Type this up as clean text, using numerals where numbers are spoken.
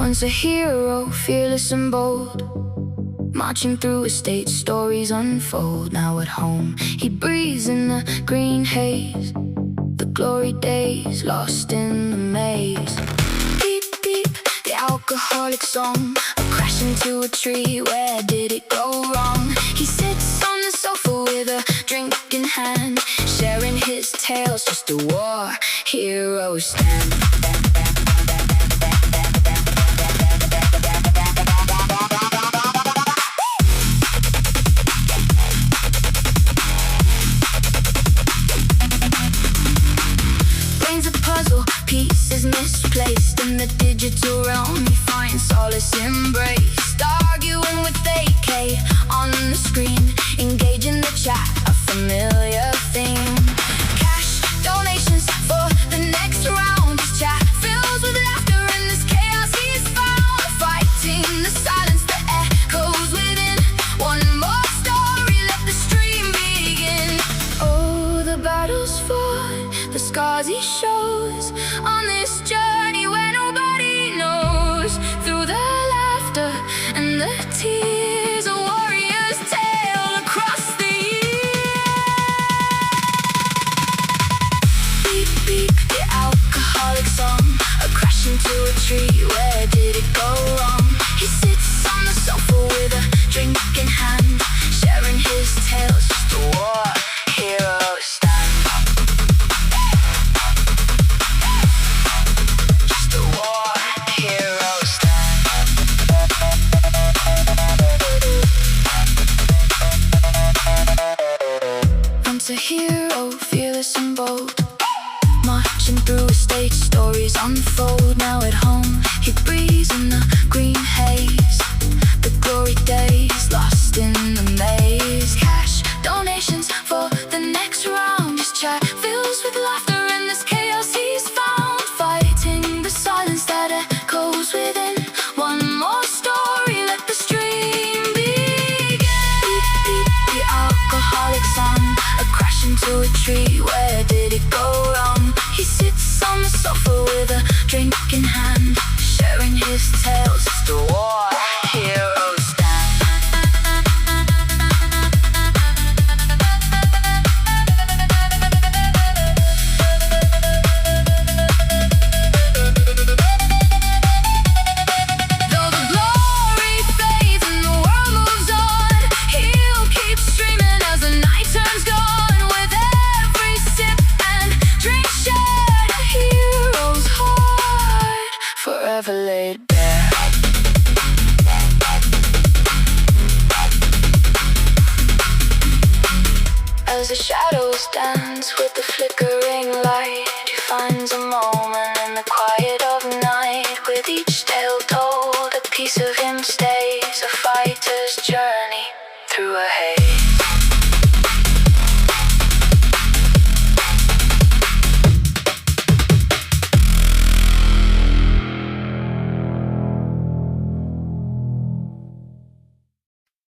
Once a hero, fearless and bold, marching through a state, stories unfold. Now at home, he breathes in the green haze, the glory days lost in the maze. Beep, beep, the alcoholic song, a crash into a tree, where did it go wrong? He sits on the sofa with a drink in hand, sharing his tales, just a war hero stand. Pieces misplaced in the digital realm, he finds solace embraced. Arguing with AK on the screen, engaging the chat, a familiar theme. Cash donations for the next round, his chat fills with laughter in this chaos he's found. Fighting the silence that echoes within, one more story, let the stream begin. Oh, the battles fought, the scars he shows on this journey where nobody knows. Through the laughter and the tears, a warrior's tale across the years. Beep, beep, the alcoholic song, a crash into a tree, where did it go wrong? He sits on the sofa with a drink in hand, sharing his tales, just a war hero stand. A hero, fearless and bold, marching through a stage, stories unfold. Now at home, he breathes in the green haze, the glory days lost in the maze. Cash donations for the next round, his chat fills with laughter in this chaos he's found. Fighting the silence that echoes within, one more story, let the stream begin. Beep, beep, the alcoholic song, a crash into a tree, where did it go wrong? He sits on the sofa with a drink in hand, sharing his tales, just a war hero stand. Though the glory fades and the world moves on, he'll keep streaming as the night turns gone. With every sip and drink shared, a hero's heart forever laid bare. As the shadows dance with the flickering light, you find